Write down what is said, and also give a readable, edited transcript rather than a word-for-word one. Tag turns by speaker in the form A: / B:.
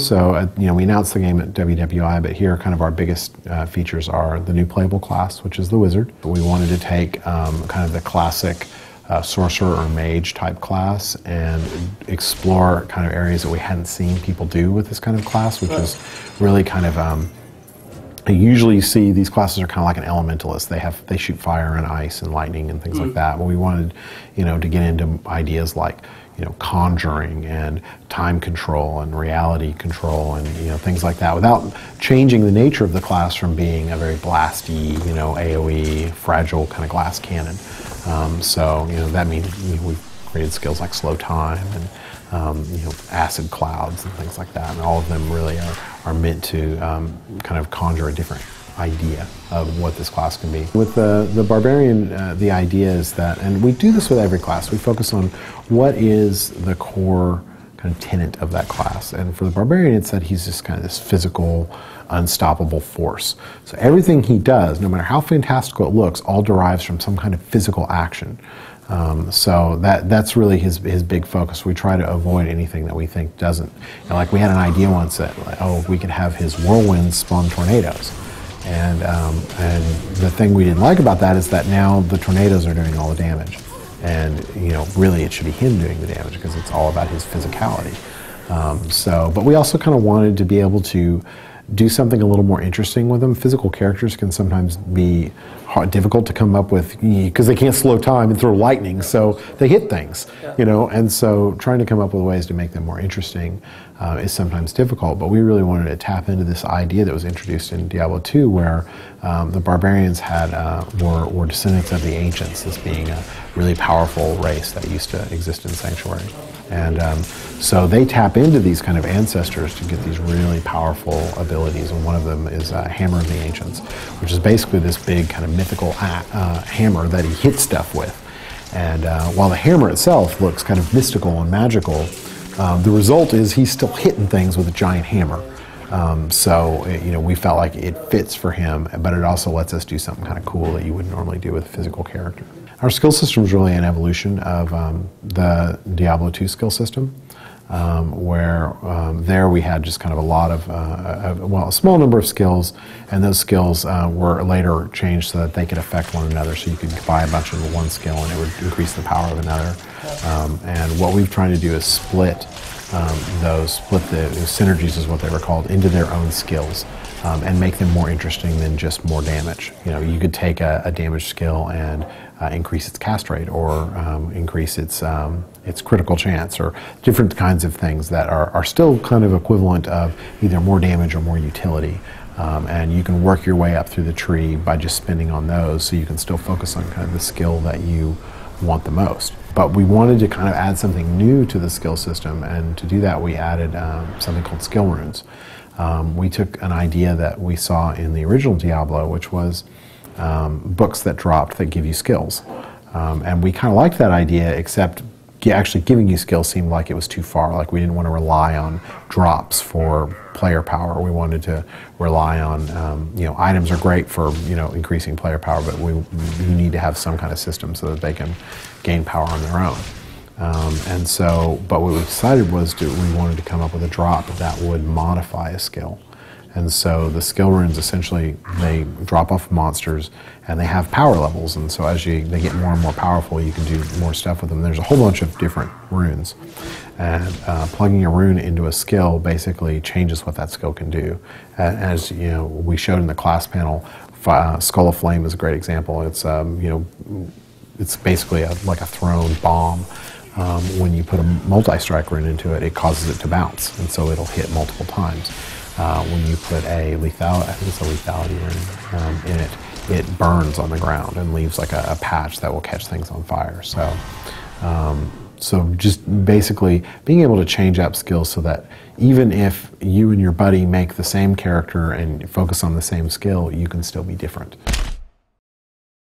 A: So, we announced the game at WWI, but here kind of our biggest features are the new playable class, which is the Wizard. We wanted to take kind of the classic sorcerer or mage type class and explore kind of areas that we hadn't seen people do with this kind of class, which is really kind of, usually you see these classes are kind of like an elementalist. They shoot fire and ice and lightning and things like that. But we wanted, to get into ideas like, conjuring and time control and reality control and things like that, without changing the nature of the class from being a very blasty, AOE, fragile kind of glass cannon. So that means we've created skills like slow time and acid clouds and things like that, and all of them really are meant to kind of conjure a different idea of what this class can be. With the Barbarian, the idea is that, and we do this with every class, we focus on what is the core kind of tenet of that class. And for the Barbarian, it's that he's just kind of this physical, unstoppable force. So everything he does, no matter how fantastical it looks, all derives from some kind of physical action. So that's really his big focus. We try to avoid anything that we think doesn't. Like we had an idea once that, we could have his whirlwinds spawn tornadoes. And the thing we didn't like about that is that now the tornadoes are doing all the damage. And, really it should be him doing the damage because it's all about his physicality. But we also kind of wanted to be able to do something a little more interesting with them. Physical characters can sometimes be difficult to come up with because they can't slow time and throw lightning, so they hit things, and so trying to come up with ways to make them more interesting is sometimes difficult, but we really wanted to tap into this idea that was introduced in Diablo 2 where the barbarians were descendants of the ancients, this being a really powerful race that used to exist in Sanctuary. And so they tap into these kind of ancestors to get these really powerful abilities, and one of them is Hammer of the Ancients, which is basically this big kind of mythical hammer that he hits stuff with. And while the hammer itself looks kind of mystical and magical, the result is he's still hitting things with a giant hammer. We felt like it fits for him, but it also lets us do something kind of cool that you wouldn't normally do with a physical character. Our skill system is really an evolution of the Diablo 2 skill system, where there we had just kind of a lot of, a small number of skills, and those skills were later changed so that they could affect one another. So you could buy a bunch of one skill and it would increase the power of another. And what we've tried to do is split the synergies is what they were called, into their own skills. And make them more interesting than just more damage. You could take a damage skill and increase its cast rate, or increase its critical chance, or different kinds of things that are still kind of equivalent of either more damage or more utility. And you can work your way up through the tree by just spending on those, so you can still focus on kind of the skill that you want the most. But we wanted to kind of add something new to the skill system, and to do that we added something called skill runes. We took an idea that we saw in the original Diablo, which was books that dropped that give you skills. And we kind of liked that idea, except actually giving you skills seemed like it was too far. Like we didn't want to rely on drops for player power. We wanted to rely on, items are great for, increasing player power, but you need to have some kind of system so that they can gain power on their own. But what we decided was we wanted to come up with a drop that would modify a skill. And so the skill runes, essentially, they drop off monsters and they have power levels. And so as they get more and more powerful, you can do more stuff with them. There's a whole bunch of different runes. And plugging a rune into a skill basically changes what that skill can do. As we showed in the class panel, Skull of Flame is a great example. It's it's basically like a thrown bomb. When you put a multi-strike rune into it, it causes it to bounce, and so it'll hit multiple times. When you put I think it's a lethality rune in it, it burns on the ground and leaves like a patch that will catch things on fire. So just basically being able to change up skills so that even if you and your buddy make the same character and focus on the same skill, you can still be different.